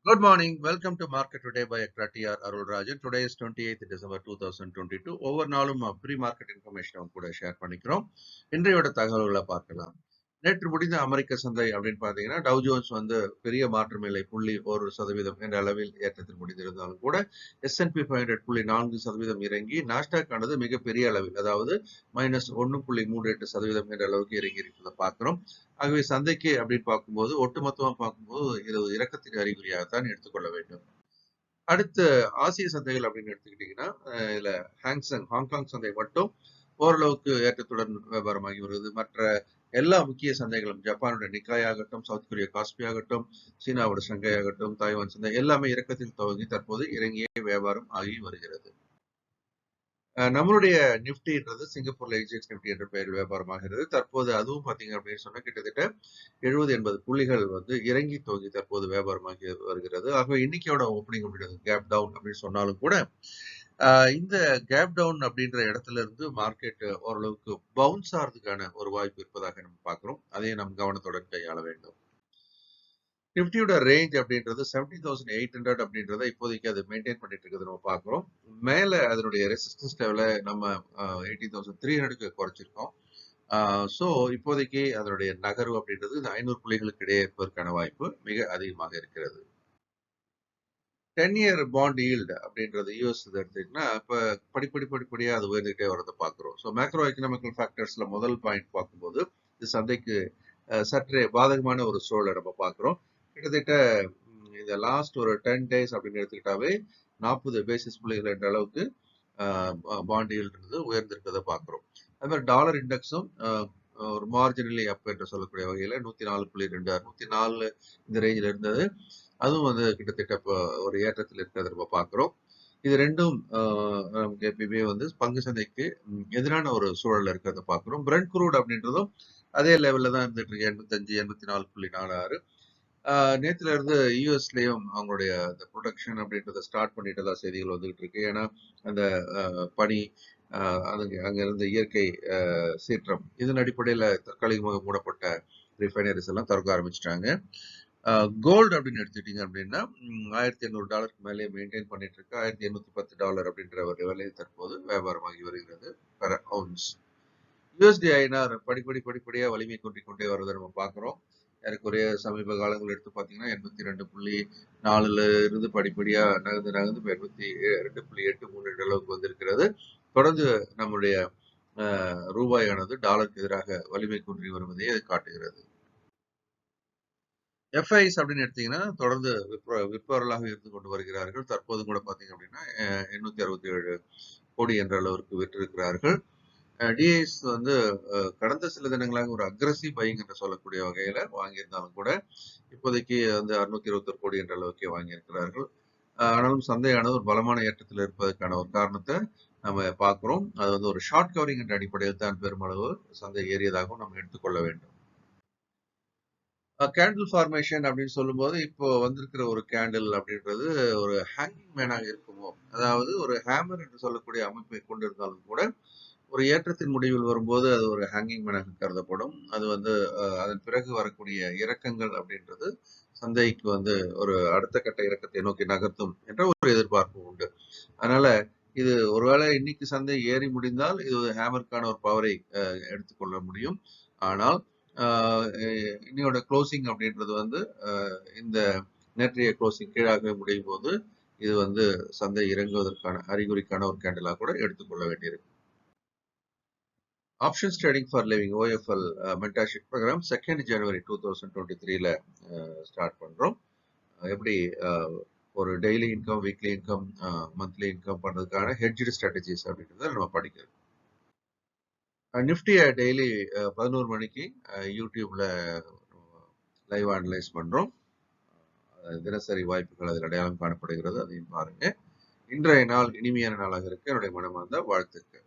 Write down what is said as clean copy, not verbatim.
Good morning. Welcome to Market Today by ECTRA Arulrajhan. Today is 28th December 2022. ஒவ்வொரு நாளும் pre market information கூட share பண்ணிக்கிறோம். இன்றையோட தகவல்களை பார்க்கலாம். நேற்று முடிந்த அமெரிக்க சந்தை அப்படின்னு பார்த்தீங்கன்னா டவ் ஜோன்ஸ் வந்து பெரிய மாற்றம் இல்லை 0.1% என்ற அளவில் ஏற்றத்தில் முடிந்திருந்தாலும் கூட S&P 500 0.4% இறங்கி நாஸ்டாக் ஆனது மிகப்பெரிய அளவில் அதாவது -1.38% என்ற அளவுக்கு இறங்கி இருக்கிறத பார்க்கிறோம். ஆகவே சந்தைக்கு அப்படின்னு பார்க்கும்போது ஒட்டுமொத்தமா பார்க்கும்போது இது இறக்கத்தின் அறிகுறியாகத்தான் எடுத்துக்கொள்ள வேண்டும். அடுத்து ஆசிய சந்தைகள் அப்படின்னு எடுத்துக்கிட்டீங்கன்னா இதுல ஹாங்காங் சந்தை மட்டும் ஓரளவுக்கு ஏற்றத்துடன் வியாபாரமாகி வருகிறது. மற்ற எல்லா முக்கிய சந்தைகளும் ஜப்பானோட நிக்காய் ஆகட்டும், சவுத் கொரியா காஸ்பி ஆகட்டும், சீனாவோட ஷங்காய் ஆகட்டும், தாய்வான் சந்தை எல்லாமே இறக்கத்தில் துவங்கி தற்போது இறங்கிய வியாபாரம் ஆகி வருகிறது. நம்மளுடைய நிப்டின்றது சிங்கப்பூர்ல எக்ஸ்சேஞ்ச் நிப்டி என்ற பெயரில் வியாபாரமாகிறது. தற்போது அதுவும் பாத்தீங்க அப்படின்னு சொன்னா கிட்டத்தட்ட 70-80 புள்ளிகள் வந்து இறங்கி துவங்கி தற்போது வியாபாரமாகி வருகிறது. ஆகவே இன்னைக்கோட ஓப்பனிங் அப்படின்றது கேப் டவுன் அப்படின்னு சொன்னாலும் கூட இந்த கேப் டவுன் அப்படின்ற இடத்துல இருந்து மார்க்கெட் ஓரளவுக்கு பவுன்ஸ் ஆகிறதுக்கான ஒரு வாய்ப்பு இருப்பதாக நம்ம பார்க்கிறோம். அதையும் நம்ம கவனத்துடன் கையாள வேண்டும். நிப்டியோட ரேஞ்ச் அப்படின்றது 17,800 அப்படின்றத இப்போதைக்கு அது மெயின்டைன் பண்ணிட்டு இருக்கிறது நம்ம பார்க்கிறோம். மேல அதனுடைய ரெசிஸ்டன்ஸ் லெவலை நம்ம 18,300க்கு குறைச்சிருக்கோம். ஸோ இப்போதைக்கு அதனுடைய நகர்வு அப்படின்றது இந்த 500 புள்ளிகளுக்கு இடையே இருப்பதற்கான வாய்ப்பு மிக அதிகமாக இருக்கிறது. 10-year பாண்ட் ஈல்டு அப்படின்றது யூஎஸ் எடுத்துக்கிட்டீங்கன்னா இப்போ படிப்படியாக அது உயர்ந்துகிட்டே வரதை பார்க்குறோம். ஸோ மேக்ரோ எக்கனாமிக்கல் ஃபேக்டர்ஸ்ல முதல் பாயிண்ட் பார்க்கும்போது இது சந்தைக்கு சற்றே பாதகமான ஒரு சூழலை நம்ம பார்க்குறோம். கிட்டத்தட்ட இந்த லாஸ்ட் ஒரு 10 days அப்படின்னு எடுத்துக்கிட்டாவே 40 பேசிஸ் புள்ளிகள் என்ற அளவுக்கு பாண்ட் ஈல்டு உயர்ந்திருக்கிறத பார்க்குறோம். அது மாதிரி டாலர் இண்டெக்ஸும் ஒரு மார்ஜினலி அப் என்று சொல்லக்கூடிய வகையில 104.2 104 இந்த ரேஞ்சில் இருந்தது. அதுவும் வந்து கிட்டத்தட்ட இப்போ ஒரு ஏற்றத்தில் இருக்கிறத நம்ம பார்க்கிறோம். இது ரெண்டும் நமக்கு எப்பயுமே வந்து பங்கு சந்தைக்கு எதிரான ஒரு சூழல்ல இருக்கிறத பார்க்கிறோம். பிரெண்ட் குரூட் அப்படின்றதும் அதே லெவல்ல தான் இருந்துட்டு இருக்கு 85 84.46. நேத்துல இருந்து யூஎஸ்லயும் அவங்களுடைய அந்த ப்ரொடக்ஷன் அப்படின்றத ஸ்டார்ட் பண்ணிட்டதா செய்திகள் வந்துகிட்டு இருக்கு. ஏன்னா அந்த பனி அங்க இருந்த இயற்கை சீற்றம் இதன் அடிப்படையில தற்காலிகமாக மூடப்பட்ட ரிஃபைனரிஸ் எல்லாம் திறக்க ஆரம்பிச்சிட்டாங்க. கோல்டு அப்படின்னு எடுத்துக்கிட்டீங்க அப்படின்னா $1,800 மேலே மெயின்டைன் பண்ணிட்டு இருக்கு. $1,810 அப்படின்ற ஒரு விலையை தற்போது வியாபாரமாகி வருகிறது பெர் அவுன்ஸ். யூஎஸ்டி ஐஎன்ஆர் படிப்படியா வலிமை கொண்டே வருவதை நம்ம பார்க்கிறோம். ஏறக்குறைய சமீப காலங்கள் எடுத்து பார்த்தீங்கன்னா 82.4ல இருந்து படிப்படியா நகர்ந்து 82.83 அளவுக்கு வந்திருக்கிறது. தொடர்ந்து நம்முடைய ரூபாயானது டாலருக்கு எதிராக வலிமை குன்றி வருவதை அது காட்டுகிறது. எஃப்ஐஸ் அப்படின்னு எடுத்தீங்கன்னா தொடர்ந்து விற்பவர்களாக இருந்து கொண்டு வருகிறார்கள். தற்போது கூட பாத்தீங்க அப்படின்னா 867 கோடி என்ற அளவிற்கு விற்றிருக்கிறார்கள். டிஐஸ் வந்து கடந்த சில தினங்களாக ஒரு அக்ரஸிவ் பையிங் என்று சொல்லக்கூடிய வகையில வாங்கியிருந்தாலும் கூட இப்போதைக்கு வந்து 621 கோடி என்ற அளவுக்கு வாங்கியிருக்கிறார்கள். ஆனாலும் சந்தையானது ஒரு பலமான ஏற்றத்தில் இருப்பதற்கான ஒரு காரணத்தை நம்ம பார்க்கிறோம். அது வந்து ஒரு ஷார்ட் கவரிங் என்ற அடிப்படையில் தான் பெருமளவு சந்தை ஏறியதாகவும் நம்ம எடுத்துக்கொள்ள வேண்டும். கேண்டில் ஃபார்மேஷன் அப்படின்னு சொல்லும்போது இப்போ வந்திருக்கிற ஒரு கேண்டில் அப்படின்றது ஒரு ஹேங்கிங் மேனாக இருக்குமோ, அதாவது ஒரு ஹேமர் என்று சொல்லக்கூடிய அமைப்பை கொண்டிருந்தாலும் கூட ஒரு ஏற்றத்தின் முடிவில் வரும்போது அது ஒரு ஹேங்கிங் மேனாக கருதப்படும். அது வந்து அதன் பிறகு வரக்கூடிய இறக்கங்கள் அப்படின்றது சந்தைக்கு வந்து ஒரு அடுத்த கட்ட இறக்கத்தை நோக்கி நகர்த்தும் என்ற ஒரு எதிர்பார்ப்பு உண்டு. அதனால இது ஒருவேளை இன்னைக்கு சந்தை ஏறி முடிந்தால் இது ஹேமருக்கான ஒரு பவரை எடுத்துக்கொள்ள முடியும். ஆனால் இன்னையோட க்ளோசிங் அப்படின்றது வந்து இந்த நேற்றைய க்ளோசிங் கீழாக முடியும் போது இது வந்து சந்தை இறங்குவதற்கான அறிகுறிக்கான ஒரு கேண்டலா கூட எடுத்துக்கொள்ள வேண்டியிருக்கு. Options trading for living OFL mentorship program 2 January 2023ல ஸ்டார்ட் பண்றோம். எப்படி ஒரு daily income, weekly income, monthly income பண்றதுக்கான ஹெட்ஜ்டு ஸ்ட்ராட்டஜிஸ் அப்படின்றத நம்ம படிக்கிறோம். நிஃப்டியை டெய்லி 11 மணிக்கு யூடியூப்ல லைவ் அனலைஸ் பண்றோம். தினசரி வாய்ப்புகள் அதில் அடையாளம் காணப்படுகிறது. அதையும் பாருங்க. இன்றைய நாள் இனிமையான நாளாக இருக்க என்னுடைய மனமார்ந்த வாழ்த்துக்கள்.